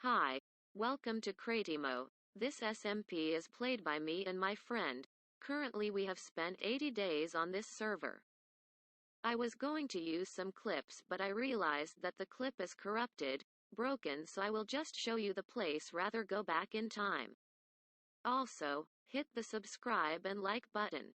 Hi, welcome to Cratmoe. This SMP is played by me and my friend. Currently we have spent 80 days on this server. I was going to use some clips but I realized that the clip is corrupted, broken, so I will just show you the place rather go back in time. Also, hit the subscribe and like button.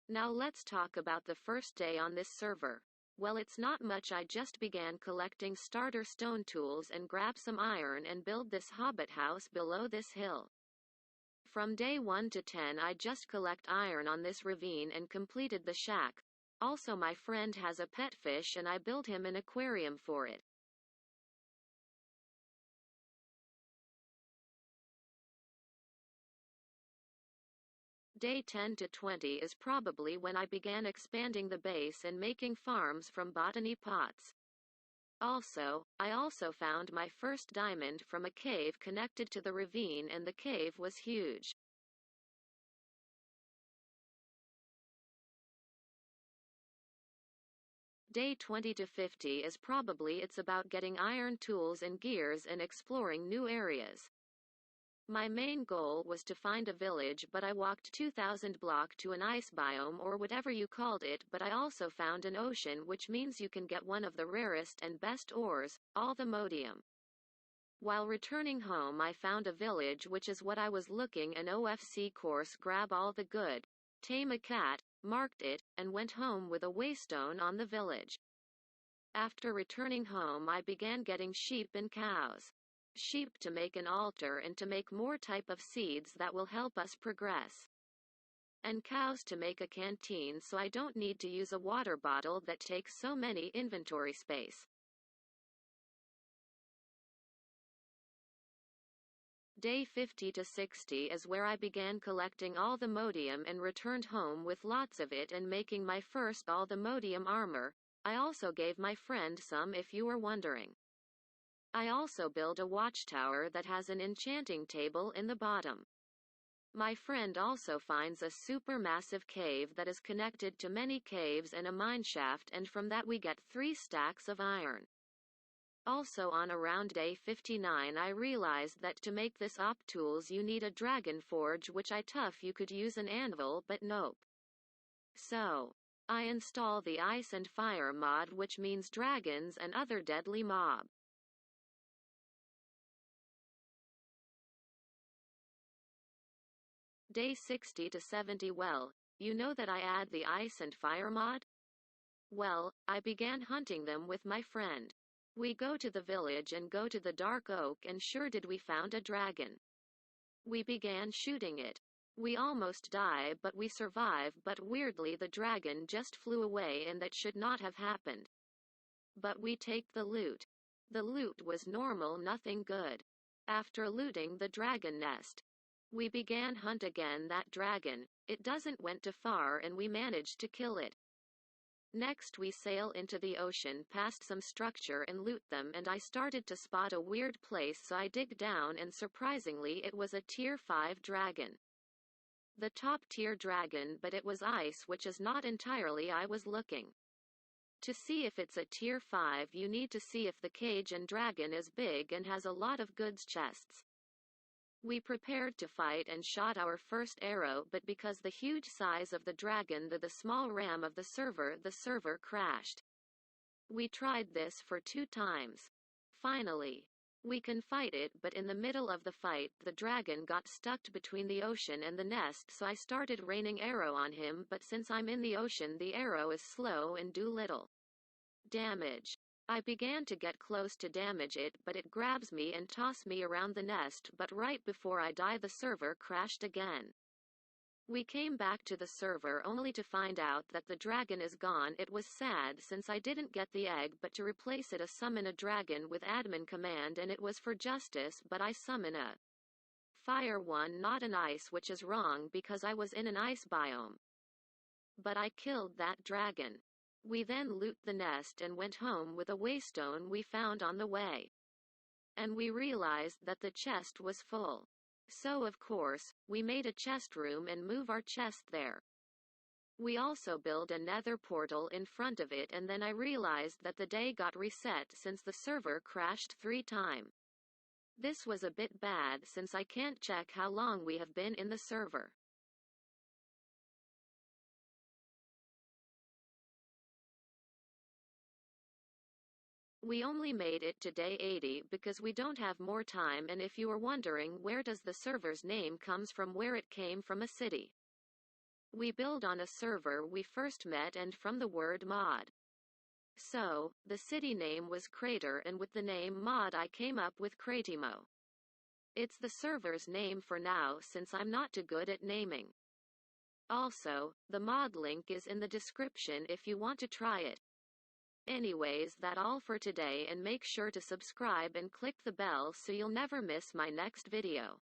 Now let's talk about the first day on this server. Well, it's not much. I just began collecting starter stone tools and grab some iron and build this hobbit house below this hill. From day 1 to 10 I just collect iron on this ravine and completed the shack. Also my friend has a pet fish and I built him an aquarium for it. Day 10 to 20 is probably when I began expanding the base and making farms from botany pots. I also found my first diamond from a cave connected to the ravine, and the cave was huge. Day 20 to 50 is probably it's about getting iron tools and gears and exploring new areas. My main goal was to find a village, but I walked 2,000 blocks to an ice biome or whatever you called it, but I also found an ocean, which means you can get one of the rarest and best ores, all the modium. While returning home I found a village, which is what I was looking, an OFC course, grab all the good, tame a cat, marked it, and went home with a waystone on the village. After returning home I began getting sheep and cows. Sheep to make an altar and to make more type of seeds that will help us progress. And cows to make a canteen so I don't need to use a water bottle that takes so many inventory space. Day 50 to 60 is where I began collecting all the modium and returned home with lots of it and making my first all the modium armor. I also gave my friend some, if you were wondering. I also build a watchtower that has an enchanting table in the bottom. My friend also finds a super massive cave that is connected to many caves and a mine shaft, and from that we get 3 stacks of iron. Also on around day 59 I realized that to make this op tools you need a dragon forge, which I tough you could use an anvil, but nope. So I install the ice and fire mod, which means dragons and other deadly mob. Day 60 to 70. Well, you know that I add the ice and fire mod? Well, I began hunting them with my friend. We go to the village and go to the dark oak, and sure did we found a dragon. We began shooting it. We almost die but we survive, but weirdly the dragon just flew away and that should not have happened. But we take the loot. The loot was normal, nothing good. After looting the dragon nest, we began hunt again that dragon. It doesn't went too far and we managed to kill it. Next we sail into the ocean past some structure and loot them, and I started to spot a weird place, so I dig down and surprisingly it was a tier 5 dragon. The top tier dragon, but it was ice, which is not entirely I was looking. To see if it's a tier 5 you need to see if the cage and dragon is big and has a lot of goods chests. We prepared to fight and shot our first arrow, but because the huge size of the dragon the small RAM of the server crashed. We tried this for 2 times. Finally, we can fight it, but in the middle of the fight the dragon got stuck between the ocean and the nest, so I started raining arrow on him, but since I'm in the ocean the arrow is slow and do little damage. I began to get close to damage it, but it grabs me and toss me around the nest, but right before I die the server crashed again. We came back to the server only to find out that the dragon is gone. It was sad since I didn't get the egg, but to replace it I summon a dragon with admin command, and it was for justice, but I summon a fire one, not an ice, which is wrong because I was in an ice biome. But I killed that dragon. We then loot the nest and went home with a waystone we found on the way. And we realized that the chest was full. So of course, we made a chest room and move our chest there. We also build a nether portal in front of it, and then I realized that the day got reset since the server crashed 3 times. This was a bit bad since I can't check how long we have been in the server. We only made it to day 80 because we don't have more time, and if you are wondering where does the server's name comes from, where it came from, a city. We build on a server we first met and from the word mod. So, the city name was Crater, and with the name mod I came up with Cratmoe. It's the server's name for now since I'm not too good at naming. Also, the mod link is in the description if you want to try it. Anyways, that all for today, and make sure to subscribe and click the bell so you'll never miss my next video.